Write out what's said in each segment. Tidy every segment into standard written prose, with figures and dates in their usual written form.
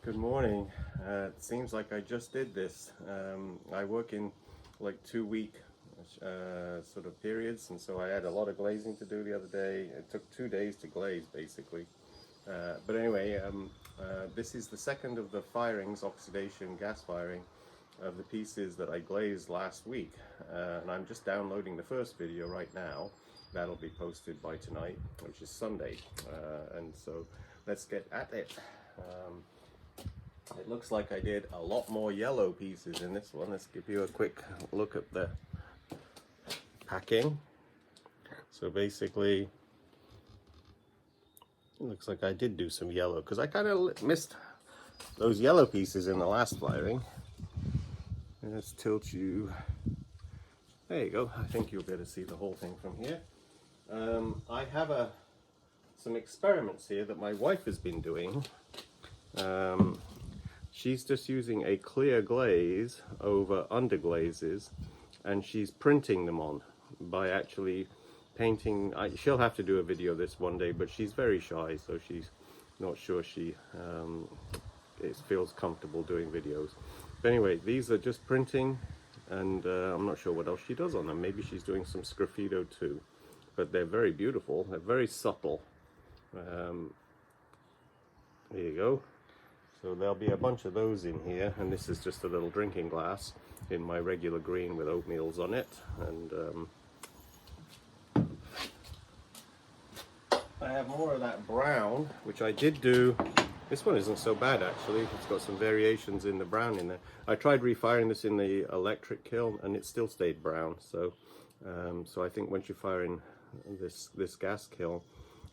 Good morning. It seems like I just did this. I work in like 2 week sort of periods, and so I had a lot of glazing to do the other day. It took 2 days to glaze basically. But anyway, this is the second of the firings, oxidation, gas firing, of the pieces that I glazed last week. And I'm just downloading the first video right now. That'll be posted by tonight, which is Sunday. And so let's get at it. It looks like I did a lot more yellow pieces in this one. Let's give you a quick look at the packing. So basically, it looks like I did do some yellow because I kind of missed those yellow pieces in the last firing. And let's tilt you. There you go. I think you'll be able to see the whole thing from here. I have some experiments here that my wife has been doing. She's just using a clear glaze over underglazes, and she's printing them on by actually painting. She'll have to do a video of this one day, but she's very shy, so she's not sure she feels comfortable doing videos. But anyway, these are just printing, and I'm not sure what else she does on them. Maybe she's doing some sgraffito too, but they're very beautiful. They're very subtle. There you go. So there'll be a bunch of those in here, and this is just a little drinking glass in my regular green with oatmeals on it. And I have more of that brown, which I did do. This one isn't so bad actually. It's got some variations in the brown in there. I tried refiring this in the electric kiln, and it still stayed brown. So, so I think once you fire in this gas kiln,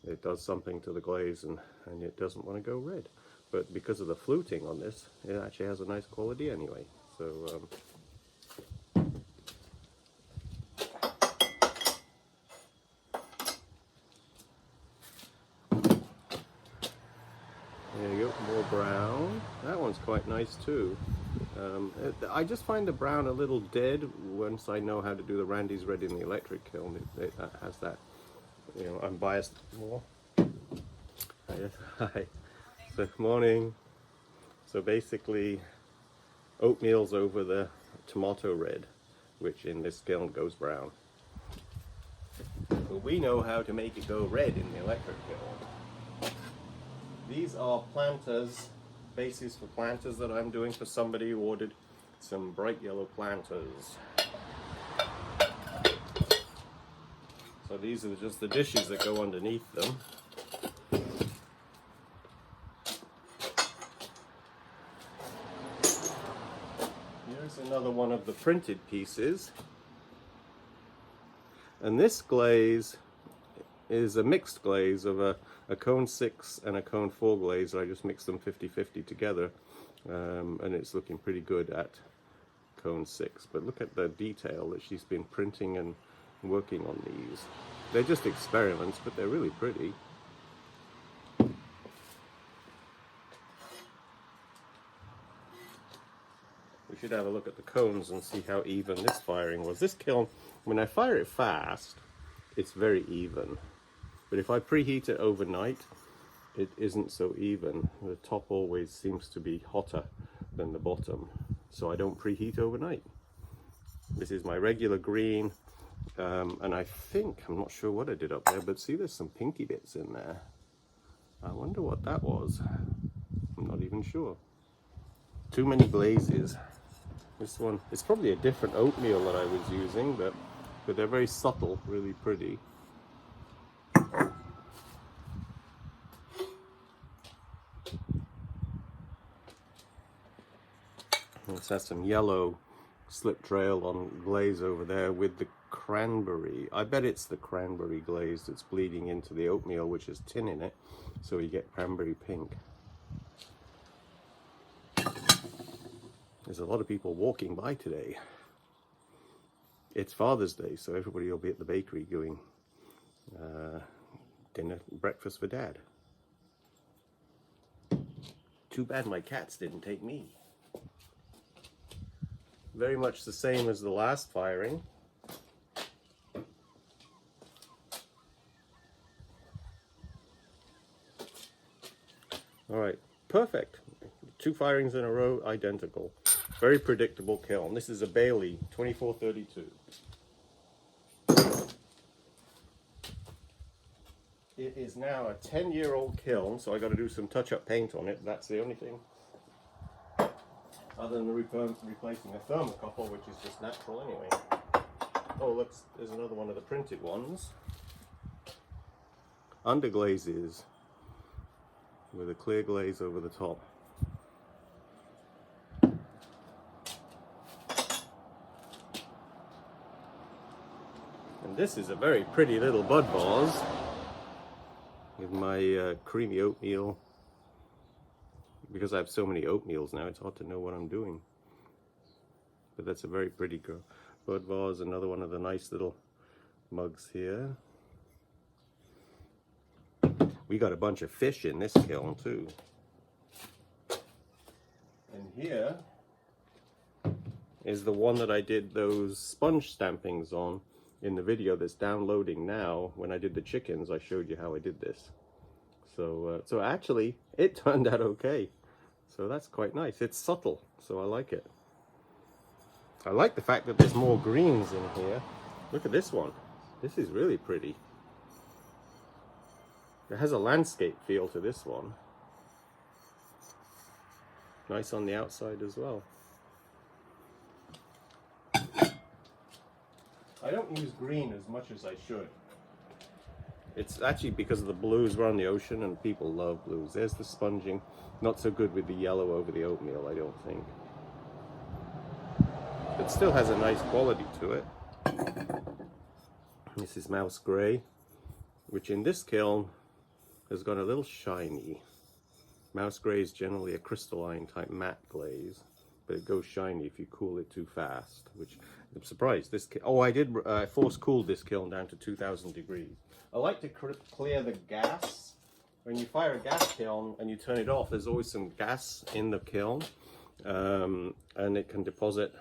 it does something to the glaze, and it doesn't want to go red. But because of the fluting on this, it actually has a nice quality anyway. So there you go, more brown. That one's quite nice too. I just find the brown a little dead once I know how to do the Randy's Red in the electric kiln. It has that, you know, I'm biased more. Hi. So, morning. So basically, oatmeal's over the tomato red, which in this kiln goes brown. So we know how to make it go red in the electric kiln. These are planters, bases for planters that I'm doing for somebody who ordered some bright yellow planters. So these are just the dishes that go underneath them. Here's another one of the printed pieces. And this glaze is a mixed glaze of a cone 6 and a cone 4 glaze. I just mixed them 50-50 together, and it's looking pretty good at cone 6. But look at the detail that she's been printing and working on these. They're just experiments, but they're really pretty. We should have a look at the cones and see how even this firing was. This kiln, when I fire it fast, it's very even. But if I preheat it overnight, it isn't so even. The top always seems to be hotter than the bottom. So I don't preheat overnight. This is my regular green. And I think, I'm not sure what I did up there, but see there's some pinky bits in there. I wonder what that was. I'm not even sure. Too many glazes. This one, it's probably a different oatmeal that I was using, but they're very subtle, really pretty. Let's have some yellow slip trail on glaze over there with the cranberry. I bet it's the cranberry glaze that's bleeding into the oatmeal, which has tin in it, so you get cranberry pink. There's a lot of people walking by today. It's Father's Day, so everybody will be at the bakery doing breakfast for Dad. Too bad my cats didn't take me. Very much the same as the last firing. All right, perfect. 2 firings in a row, identical. Very predictable kiln. This is a Bailey 2432. It is now a 10-year-old kiln, so I got to do some touch-up paint on it. That's the only thing. Other than replacing a thermocouple, which is just natural anyway. Oh, look, there's another one of the printed ones. Underglazes with a clear glaze over the top. And this is a very pretty little bud vase with my creamy oatmeal. Because I have so many oatmeals now, it's hard to know what I'm doing. But that's a very pretty bud vase. Another one of the nice little mugs here. We got a bunch of fish in this kiln too. And here is the one that I did those sponge stampings on in the video that's downloading now. When I did the chickens, I showed you how I did this. So actually, it turned out okay. So that's quite nice. It's subtle, so I like it. I like the fact that there's more greens in here. Look at this one. This is really pretty. It has a landscape feel to this one. Nice on the outside as well. I don't use green as much as I should. It's actually because of the blues. We're on the ocean and people love blues. There's the sponging. Not so good with the yellow over the oatmeal, I don't think. It still has a nice quality to it. This is mouse grey, which in this kiln has got a little shiny. Mouse grey is generally a crystalline type matte glaze, but it goes shiny if you cool it too fast, which I'm surprised. I did force cooled this kiln down to 2000 degrees. I like to clear the gas. When you fire a gas kiln and you turn it off, there's always some gas in the kiln, and it can deposit,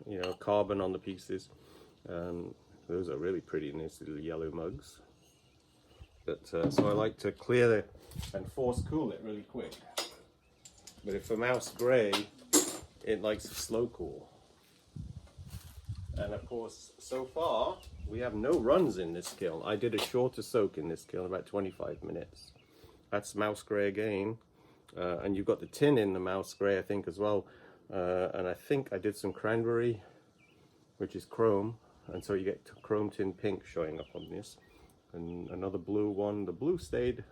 you know, carbon on the pieces. Those are really pretty, nice little yellow mugs. But so I like to clear and force cool it really quick. But if for mouse grey, it likes a slow cool. And of course, so far, we have no runs in this kiln. I did a shorter soak in this kiln, about 25 minutes. That's mouse grey again. And you've got the tin in the mouse grey, I think, as well. And I think I did some cranberry, which is chrome. And so you get chrome tin pink showing up on this. And another blue one. The blue stayed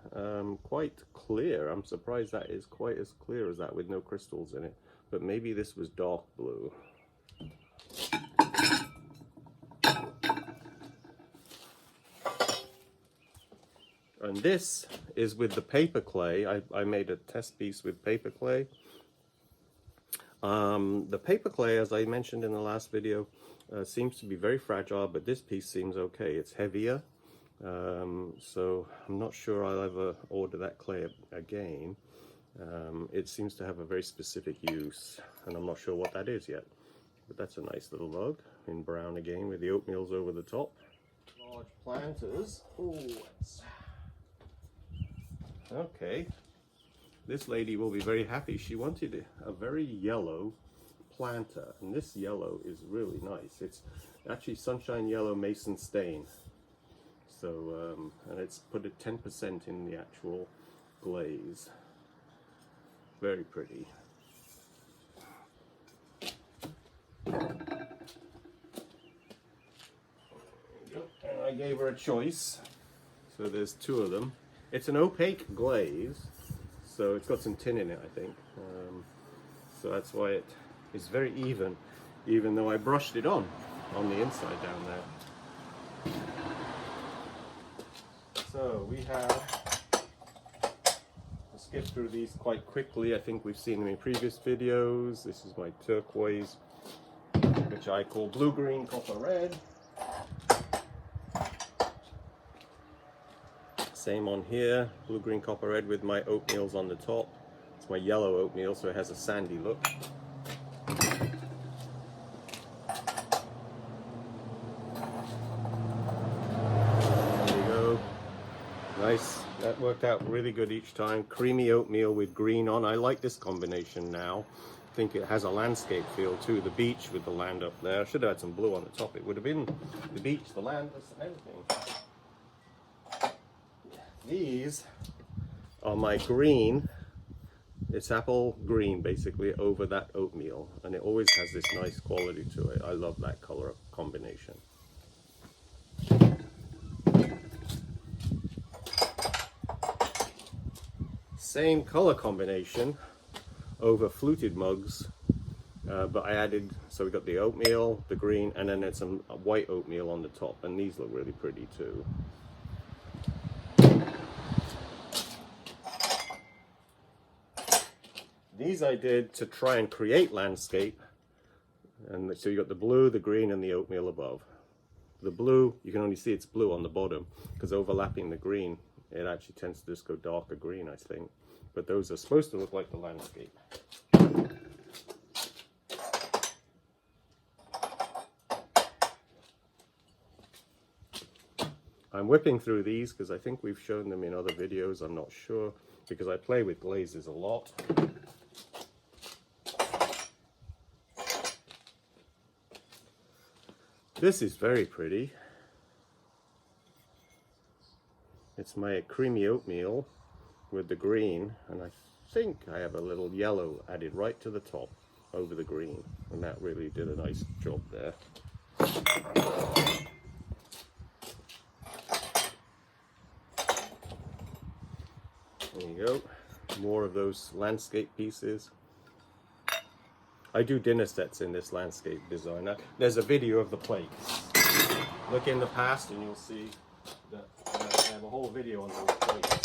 quite clear. I'm surprised that is quite as clear as that with no crystals in it. But maybe this was dark blue. And this is with the paper clay. I made a test piece with paper clay. The paper clay, as I mentioned in the last video, seems to be very fragile, but this piece seems okay. It's heavier, so I'm not sure I'll ever order that clay again. It seems to have a very specific use, and I'm not sure what that is yet. But that's a nice little mug in brown again with the oatmeals over the top. Large planters. Oh, okay. This lady will be very happy. She wanted a very yellow planter, and this yellow is really nice. It's actually sunshine yellow mason stain. So, and it's put at 10% in the actual glaze. Very pretty. And I gave her a choice. So there's 2 of them. It's an opaque glaze, so it's got some tin in it, I think. So that's why it is very even though I brushed it on the inside down there. So we have, I'll skip through these quite quickly. I think we've seen them in previous videos. This is my turquoise, which I call blue, green, copper, red. Same on here, blue, green, copper, red with my oatmeals on the top. It's my yellow oatmeal, so it has a sandy look. There you go. Nice that worked out really good each time. Creamy oatmeal with green on. I like this combination now. I think it has a landscape feel too. The beach with the land up there. I should have had some blue on the top. It would have been the beach, the land, and everything. These are my green. It's apple green basically over that oatmeal, and it always has this nice quality to it. I love that color combination. Same color combination over fluted mugs, but I added, so we got the oatmeal, the green, and then there's some white oatmeal on the top, and these look really pretty too. These I did to try and create landscape, and so you got the blue, the green, and the oatmeal above. The blue, you can only see it's blue on the bottom, because overlapping the green, it actually tends to just go darker green, I think. But those are supposed to look like the landscape. I'm whipping through these because I think we've shown them in other videos, I'm not sure, because I play with glazes a lot. This is very pretty. It's my creamy oatmeal with the green, and I think I have a little yellow added right to the top over the green, and that really did a nice job there. There you go, more of those landscape pieces. I do dinner sets in this landscape designer. There's a video of the plates. Look in the past and you'll see that I have a whole video on those plates.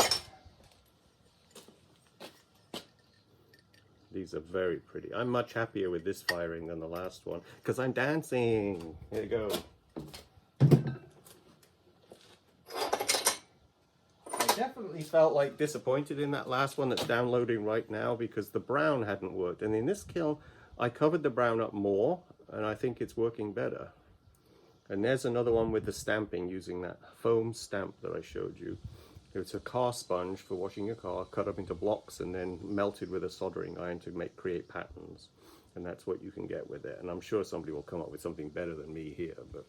These are very pretty. I'm much happier with this firing than the last one because I'm dancing. Here you go. I definitely felt like disappointed in that last one that's downloading right now because the brown hadn't worked. And in this kiln, I covered the brown up more, and I think it's working better. And there's another one with the stamping using that foam stamp that I showed you. It's a car sponge for washing your car, cut up into blocks and then melted with a soldering iron to create patterns. And that's what you can get with it. And I'm sure somebody will come up with something better than me here, but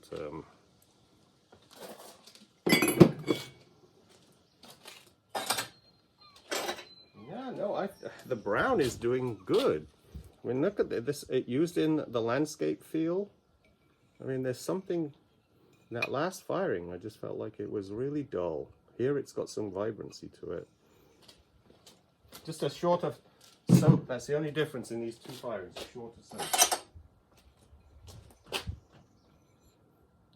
yeah, no, the brown is doing good. I mean, look at this, it used in the landscape feel. I mean, there's something, in that last firing, I just felt like it was really dull. Here it's got some vibrancy to it. Just a shorter soak, that's the only difference in these two firings, a shorter soak.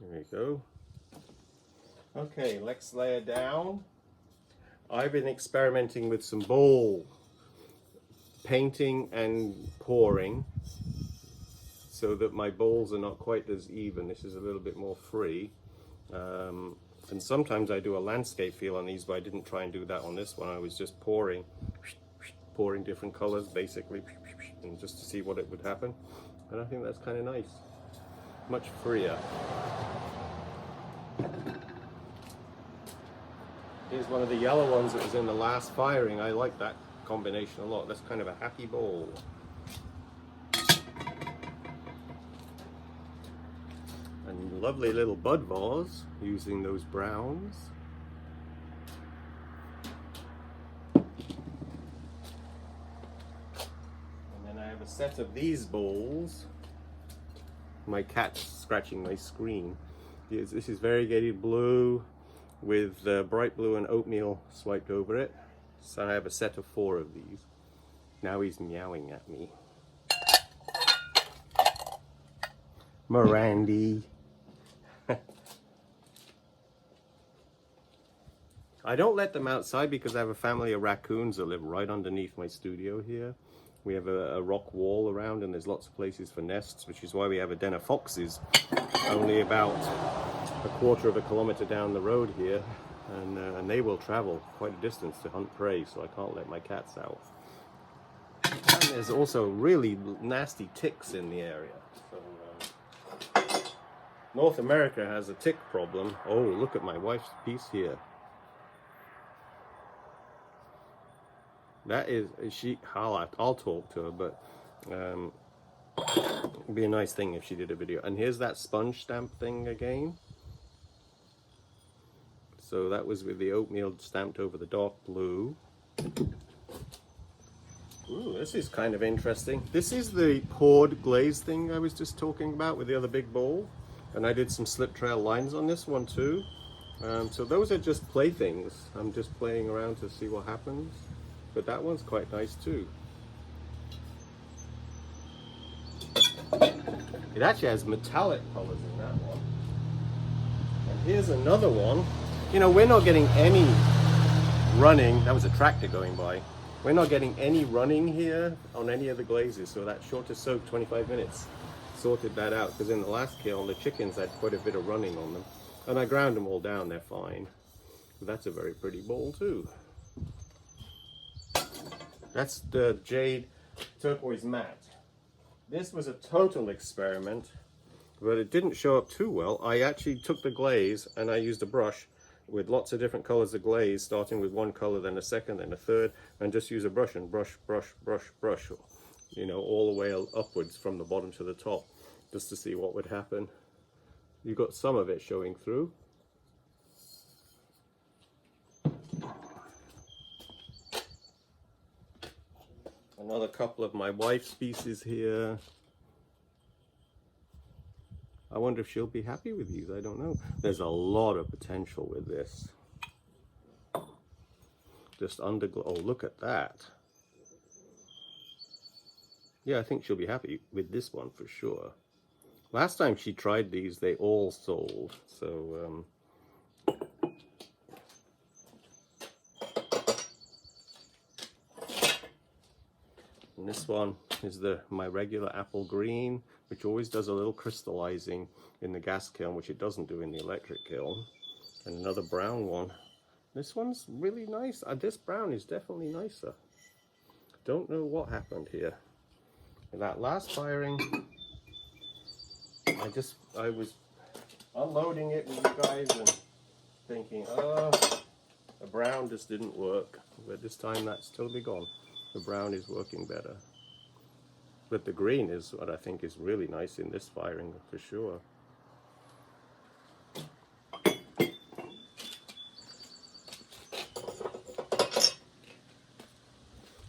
There you go. Okay, next layer down. I've been experimenting with some bowl painting and pouring so that my bowls are not quite as even. This is a little bit more free. And sometimes I do a landscape feel on these, but I didn't try and do that on this one. I was just pouring different colors basically, and just to see what it would happen. And I think that's kind of nice. Much freer. Here's one of the yellow ones that was in the last firing. I like that combination a lot. That's kind of a happy bowl. And lovely little bud vase using those browns. And then I have a set of these bowls. My cat's scratching my screen. This is variegated blue with bright blue and oatmeal swiped over it. So I have a set of 4 of these. Now he's meowing at me. Mirandy. I don't let them outside because I have a family of raccoons that live right underneath my studio here. We have a rock wall around and there's lots of places for nests, which is why we have a den of foxes only about a quarter of a kilometer down the road here. And they will travel quite a distance to hunt prey, so I can't let my cats out. And there's also really nasty ticks in the area. So, North America has a tick problem. Oh, look at my wife's piece here. That is, I'll talk to her, but it'd be a nice thing if she did a video. And here's that sponge stamp thing again. So that was with the oatmeal stamped over the dark blue. Ooh, this is kind of interesting. This is the poured glaze thing I was just talking about with the other big bowl. And I did some slip trail lines on this one too. So those are just playthings. I'm just playing around to see what happens. But that one's quite nice too. It actually has metallic colors in that one. And here's another one. You know, we're not getting any running. That was a tractor going by. We're not getting any running here on any of the glazes. So that short to soak 25 minutes sorted that out. Because in the last kiln, the chickens had quite a bit of running on them. And I ground them all down, they're fine. But that's a very pretty bowl too. That's the jade turquoise matte. This was a total experiment, but it didn't show up too well. I actually took the glaze and I used a brush with lots of different colors of glaze, starting with one color, then a second, then a third, and just use a brush and brush, you know, all the way upwards from the bottom to the top, just to see what would happen. You got some of it showing through. Another couple of my wife's pieces here. I wonder if she'll be happy with these. I don't know. There's a lot of potential with this. Just underglow. Oh, look at that. Yeah, I think she'll be happy with this one for sure. Last time she tried these, they all sold. So, and this one is my regular apple green, which always does a little crystallizing in the gas kiln, which it doesn't do in the electric kiln. And another brown one. This one's really nice. This brown is definitely nicer. Don't know what happened here. In that last firing, I was unloading it with you guys and thinking, oh, the brown just didn't work. But this time that's totally gone. The brown is working better. But the green is what I think is really nice in this firing for sure.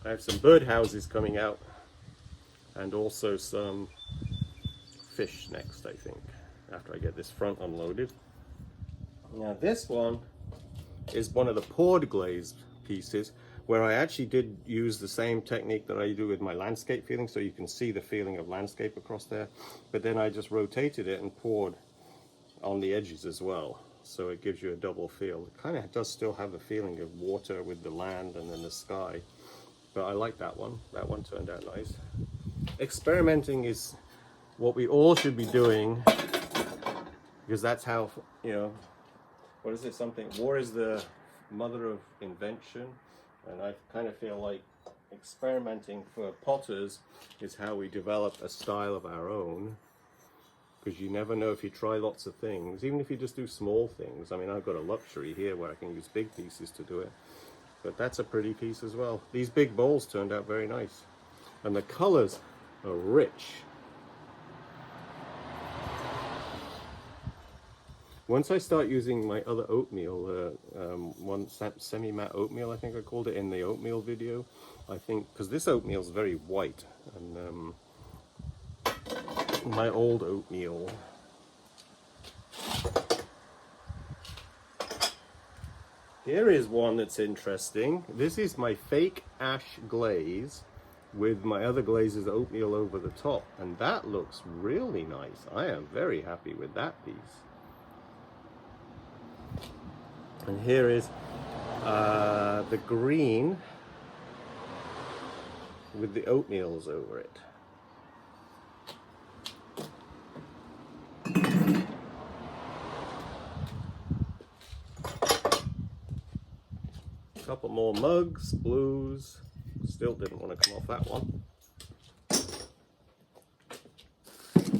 I have some bird houses coming out and also some fish next, I think, after I get this front unloaded. Now this one is one of the poured glazed pieces where I actually did use the same technique that I do with my landscape feeling, so you can see the feeling of landscape across there. But then I just rotated it and poured on the edges as well, so it gives you a double feel. It kind of does still have the feeling of water with the land and then the sky. But I like that one. That one turned out nice. Experimenting is what we all should be doing, because that's how, you know, what is it, something, war is the mother of invention. And I kind of feel like experimenting for potters is how we develop a style of our own, because you never know if you try lots of things, even if you just do small things. I mean, I've got a luxury here where I can use big pieces to do it, but that's a pretty piece as well. These big bowls turned out very nice, and the colors are rich. Once I start using my other oatmeal, one semi-matte oatmeal, I think I called it in the oatmeal video, I think, because this oatmeal is very white, and my old oatmeal, here is one that's interesting. This is my fake ash glaze with my other glazes oatmeal over the top, and that looks really nice. I am very happy with that piece. And here is the green with the oatmeals over it. A couple more mugs, blues. Still didn't want to come off that one.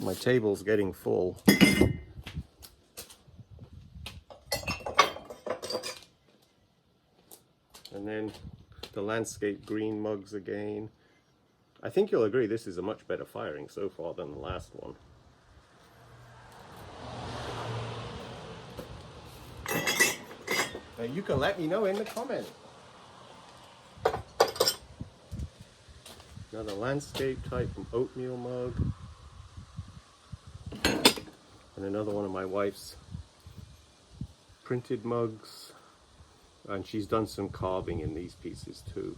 My table's getting full. And then The landscape green mugs again. I think you'll agree this is a much better firing so far than the last one. Now you can let me know in the comments. Another landscape type oatmeal mug. And another one of my wife's printed mugs. And she's done some carving in these pieces too.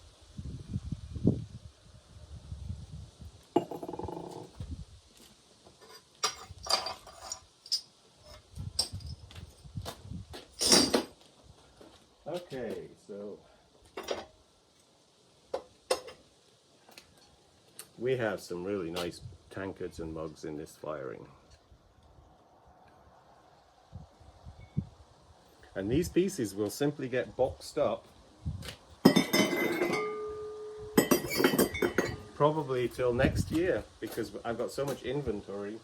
Okay, so we have some really nice tankards and mugs in this firing. And these pieces will simply get boxed up probably till next year because I've got so much inventory.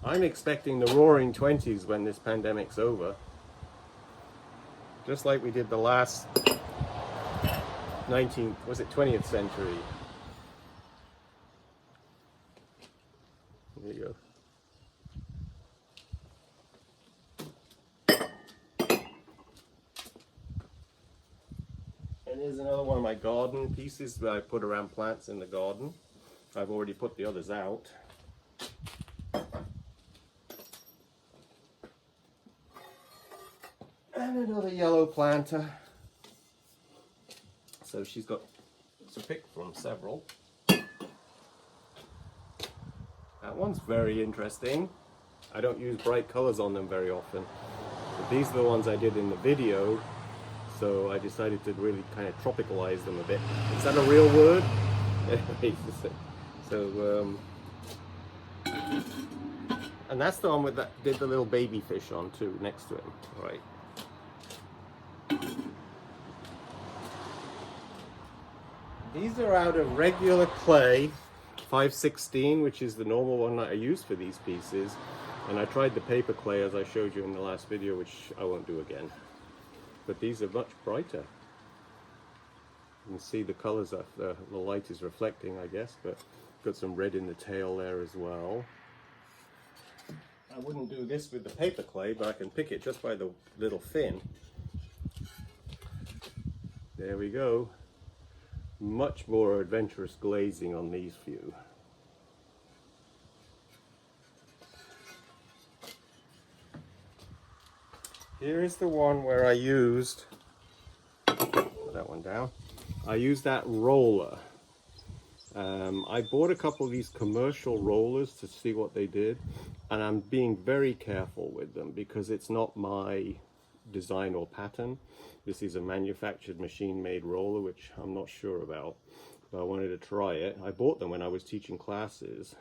I'm expecting the roaring 20s when this pandemic's over. Just like we did the last 20th century. There you go. And here's another one of my garden pieces that I put around plants in the garden. I've already put the others out. And another yellow planter. So she's got to pick from several. That one's very interesting. I don't use bright colors on them very often. But these are the ones I did in the video. So I decided to really kind of tropicalize them a bit. Is that a real word? So, and that's the one with that did the little baby fish on too, next to him. All right. These are out of regular clay, 516, which is the normal one that I use for these pieces. And I tried the paper clay as I showed you in the last video, which I won't do again. But these are much brighter. You can see the colors that the light is reflecting, I guess, but got some red in the tail there as well. I wouldn't do this with the paper clay, but I can pick it just by the little fin. There we go. Much more adventurous glazing on these few. Here is the one where I used, put that one down, I used that roller. I bought a couple of these commercial rollers to see what they did, and I'm being very careful with them because it's not my design or pattern. This is a manufactured machine-made roller, which I'm not sure about, but I wanted to try it. I bought them when I was teaching classes,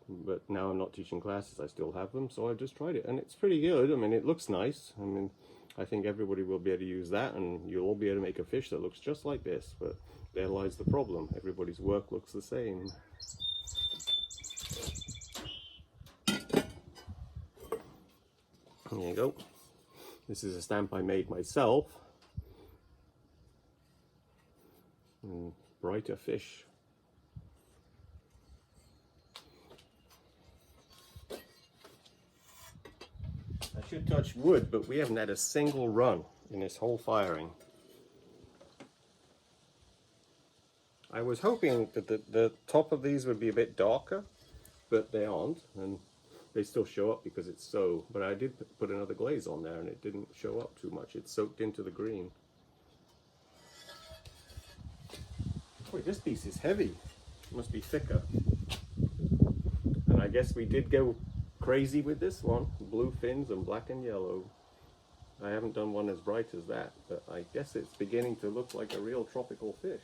but now I'm not teaching classes. I still have them, so I just tried it, and it's pretty good. I mean, it looks nice. I mean, I think everybody will be able to use that, and you'll all be able to make a fish that looks just like this, but there lies the problem. Everybody's work looks the same. There you go. This is a stamp I made myself. Brighter fish. I should touch wood, but we haven't had a single run in this whole firing. I was hoping that the top of these would be a bit darker, but they aren't, and they still show up because it's so, but I did put another glaze on there and it didn't show up too much. It soaked into the green. Boy, this piece is heavy. It must be thicker. And I guess we did go crazy with this one. Blue fins and black and yellow. I haven't done one as bright as that, but I guess it's beginning to look like a real tropical fish.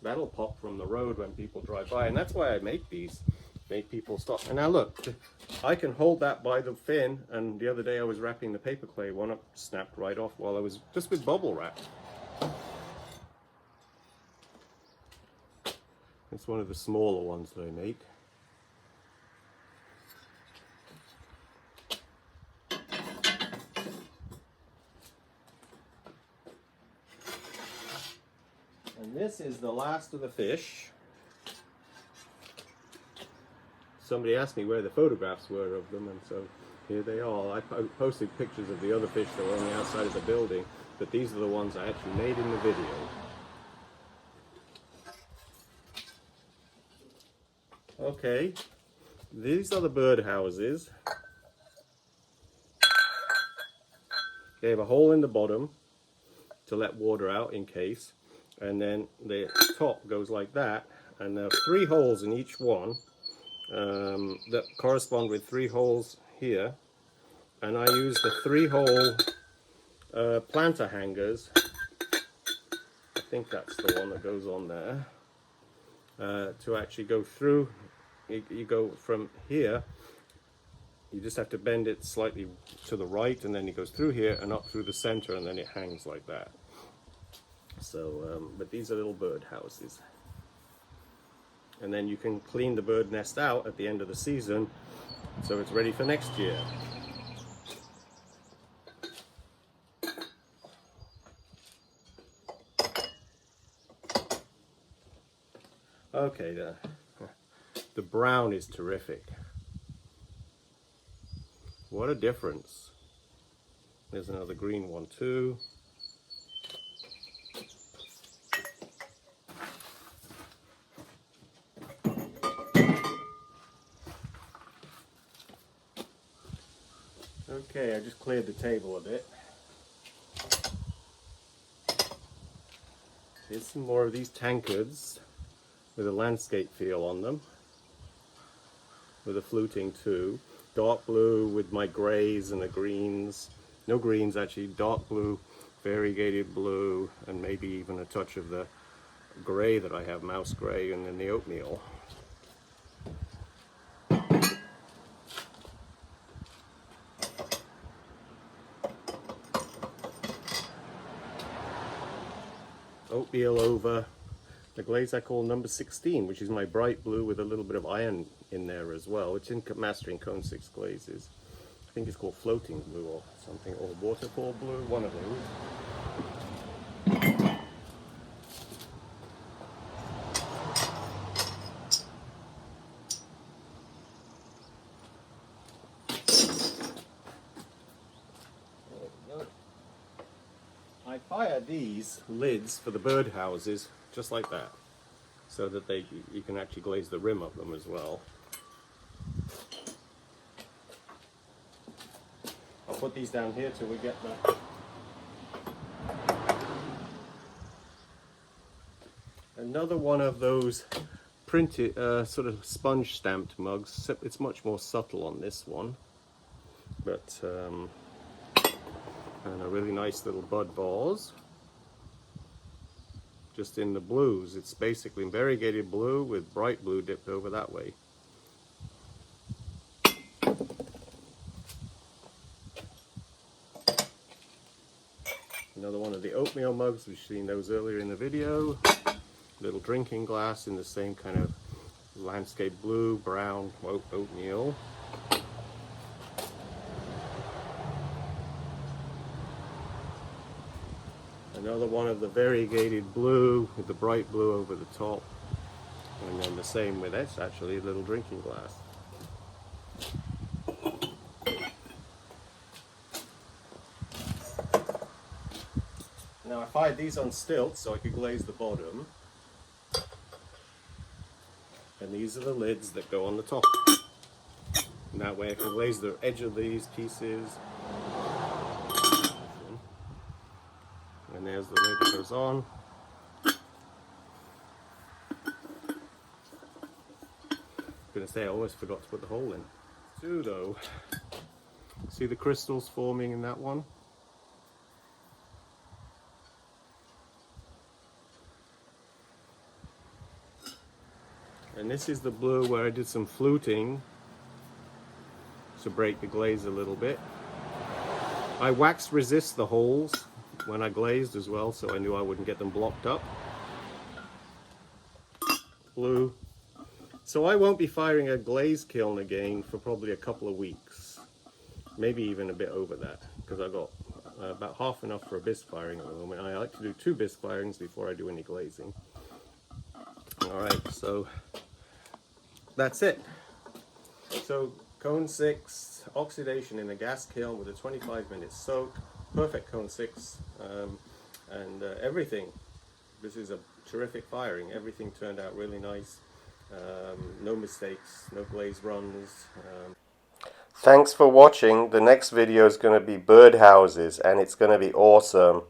That'll pop from the road when people drive by, and that's why I make these. Make people stop. And now look, I can hold that by the fin, and the other day I was wrapping the paper clay, one up snapped right off while I was just with bubble wrap. It's one of the smaller ones that I make. And this is the last of the fish. Somebody asked me where the photographs were of them, and so here they are. I posted pictures of the other fish that were on the outside of the building, but these are the ones I actually made in the video. Okay, these are the bird houses. They have a hole in the bottom to let water out in case, and then the top goes like that, and there are 3 holes in each one that correspond with 3 holes here, and I use the 3-hole planter hangers. I think that's the one that goes on there, to actually go through. You go from here, you just have to bend it slightly to the right, and then it goes through here and up through the center, and then it hangs like that. So, but these are little bird houses. And then you can clean the bird nest out at the end of the season, so it's ready for next year. Okay, the brown is terrific. What a difference. There's another green one too. Okay, I just cleared the table a bit. Here's some more of these tankards with a landscape feel on them, with a fluting too. Dark blue with my grays and the greens. No greens actually, dark blue, variegated blue, and maybe even a touch of the gray that I have, mouse gray, and then the oatmeal. Oatmeal over the glaze I call number 16, which is my bright blue with a little bit of iron in there as well. It's in Mastering Cone 6 glazes. I think it's called floating blue or something, or waterfall blue, one of those. I fire these lids for the bird houses just like that, so that you can actually glaze the rim of them as well. I'll put these down here till we get that. Another one of those printed sort of sponge stamped mugs. It's much more subtle on this one, but and a really nice little bud vase, just in the blues. It's basically variegated blue with bright blue dipped over that way. Another one of the oatmeal mugs, we've seen those earlier in the video. Little drinking glass in the same kind of landscape blue, brown, oatmeal. Another one of the variegated blue with the bright blue over the top. And then the same with this, actually, a little drinking glass. Now I fired these on stilts so I could glaze the bottom. And these are the lids that go on the top. And that way I can glaze the edge of these pieces. And there's the lid that goes on. I'm gonna say I almost forgot to put the hole in. Too though. See the crystals forming in that one? And this is the blue where I did some fluting to break the glaze a little bit. I wax resist the holes when I glazed as well, so I knew I wouldn't get them blocked up. blue. So I won't be firing a glaze kiln again for probably a couple of weeks, maybe even a bit over that, because I've got about half enough for a bisque firing at the moment. I like to do 2 bisque firings before I do any glazing. Alright, so that's it. So cone 6, oxidation in a gas kiln with a 25-minute soak, perfect cone 6, and everything. This is a terrific firing. Everything turned out really nice. No mistakes, no glaze runs. Thanks for watching. The next video is going to be birdhouses, and it's going to be awesome.